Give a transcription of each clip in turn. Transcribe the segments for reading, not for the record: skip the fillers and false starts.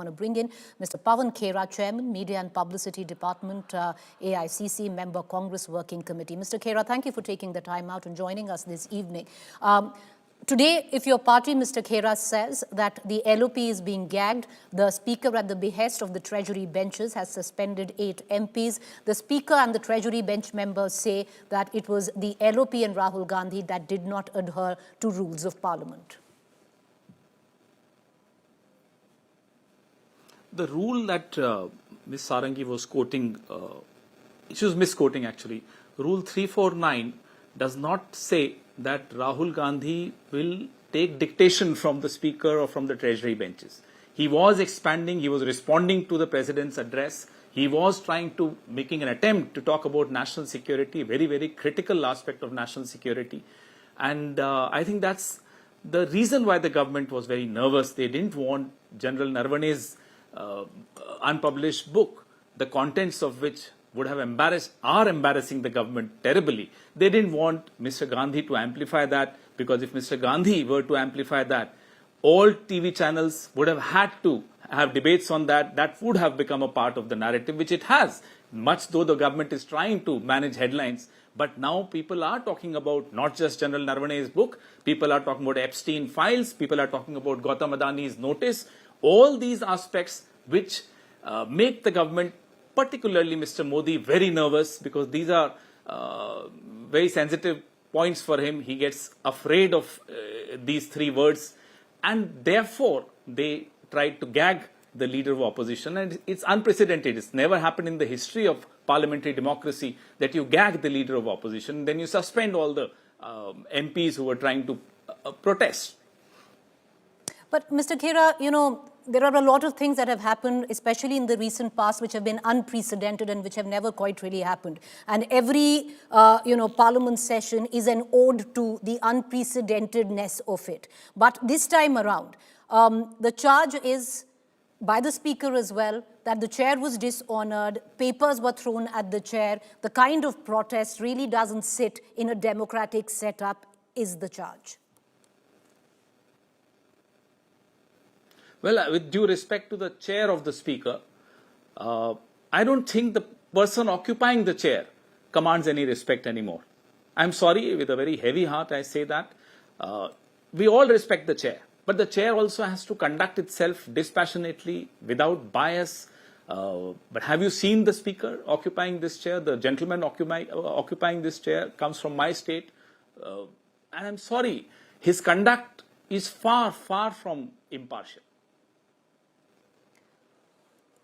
want to bring in Mr. Pawan Khera, Chairman, Media and Publicity Department, AICC, Member, Congress Working Committee. Mr. Khera, thank you for taking the time out and joining us this evening. Today, if your party, Mr. Khera, says that the LOP is being gagged, the Speaker, at the behest of the Treasury benches, has suspended 8 MPs. The Speaker and the Treasury bench members say that it was the LOP and Rahul Gandhi that did not adhere to rules of Parliament. The rule that Ms. Sarangi was quoting, she was misquoting actually, Rule 349 does not say that Rahul Gandhi will take dictation from the Speaker or from the Treasury benches. He was expanding, he was responding to the President's address, he was trying to, making an attempt to talk about national security, very, very critical aspect of national security. And I think that's the reason why the government was very nervous. They didn't want General Naravane's unpublished book, the contents of which would have embarrassing the government terribly. They didn't want Mr. Gandhi to amplify that, because if Mr. Gandhi were to amplify that, all TV channels would have had to have debates on that. That would have become a part of the narrative, which it has, much though the government is trying to manage headlines. But now people are talking about not just General Naravane's book, people are talking about Epstein files, people are talking about Gautam Adani's notice, all these aspects which make the government, particularly Mr. Modi, very nervous, because these are very sensitive points for him. He gets afraid of these 3 words, and therefore they tried to gag the leader of opposition, and it's unprecedented. It's never happened in the history of parliamentary democracy that you gag the leader of opposition, then you suspend all the MPs who were trying to protest. But Mr. Khera, you know, there are a lot of things that have happened, especially in the recent past, which have been unprecedented and which have never quite really happened. And every, Parliament session is an ode to the unprecedentedness of it. But this time around, the charge is, by the Speaker as well, that the chair was dishonored, papers were thrown at the chair. The kind of protest really doesn't sit in a democratic setup, is the charge. Well, with due respect to the chair of the Speaker, I don't think the person occupying the chair commands any respect anymore. I'm sorry, with a very heavy heart I say that. We all respect the chair, but the chair also has to conduct itself dispassionately, without bias. But have you seen the Speaker occupying this chair? The gentleman occupying this chair comes from my state. And I'm sorry, his conduct is far, far from impartial.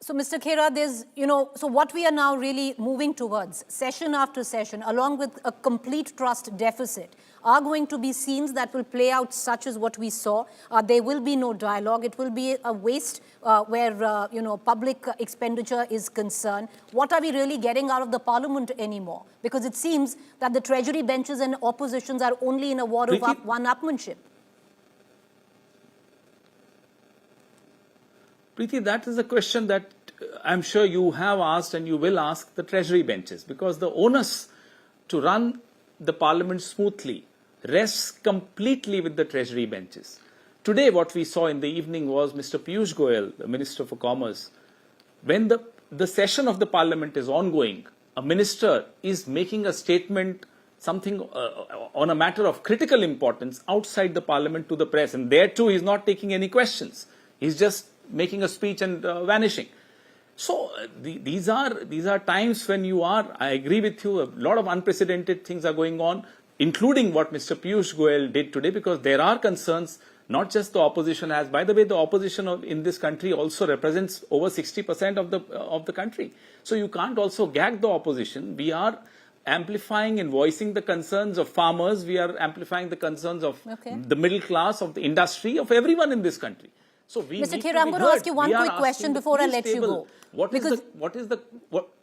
So, Mr. Khera, there's, so what we are now really moving towards, session after session, along with a complete trust deficit, are going to be scenes that will play out such as what we saw. There will be no dialogue. It will be a waste where, public expenditure is concerned. What are we really getting out of the Parliament anymore? Because it seems that the Treasury benches and oppositions are only in a war of one-upmanship. Preeti, that is a question that I'm sure you have asked and you will ask the Treasury benches, because the onus to run the Parliament smoothly rests completely with the Treasury benches. Today, what we saw in the evening was Mr. Piyush Goyal, the Minister for Commerce. When the session of the Parliament is ongoing, a minister is making a statement, something on a matter of critical importance outside the Parliament to the press, and there too he's not taking any questions. He's just making a speech and vanishing. So these are times when you are, I agree with you, a lot of unprecedented things are going on, including what Mr. Piyush Goyal did today, because there are concerns, not just the opposition has. By the way, the opposition in this country also represents over 60% of the country. So you can't also gag the opposition. We are amplifying and voicing the concerns of farmers. We are amplifying the concerns of the middle class, of the industry, of everyone in this country. So Mr. Khera, I'm going to ask you one quick question before I let you go.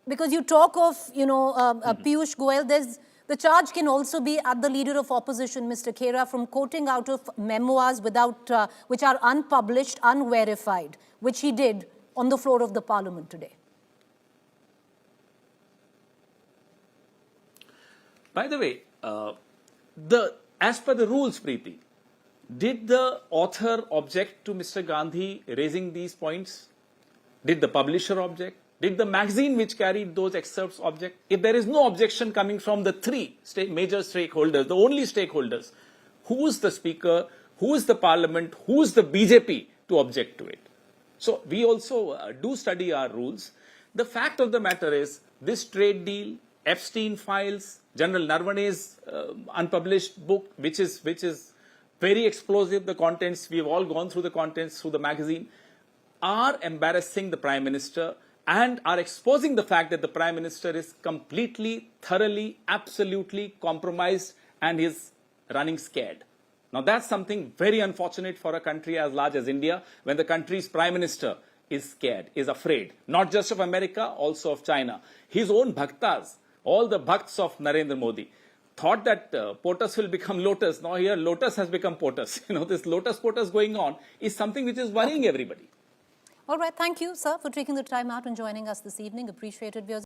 Because you talk of, Piyush Goyal, the charge can also be at the leader of opposition, Mr. Khera, from quoting out of memoirs which are unpublished, unverified, which he did on the floor of the Parliament today. By the way, as per the rules, Preeti, did the author object to Mr. Gandhi raising these points? Did the publisher object? Did the magazine which carried those excerpts object? If there is no objection coming from the three major stakeholders, the only stakeholders, who is the speaker, who is the parliament, who is the BJP to object to it? So we also do study our rules. The fact of the matter is this trade deal, Epstein files, General Naravane's unpublished book, which is very explosive, the contents, we've all gone through the contents through the magazine, are embarrassing the Prime Minister and are exposing the fact that the Prime Minister is completely, thoroughly, absolutely compromised and is running scared. Now that's something very unfortunate for a country as large as India, when the country's Prime Minister is scared, is afraid, not just of America, also of China. His own bhaktas, all the bhakts of Narendra Modi, thought that POTUS will become Lotus. Now here Lotus has become POTUS. This Lotus-POTUS going on is something which is worrying everybody. All right, thank you, sir, for taking the time out and joining us this evening. Appreciated, viewers.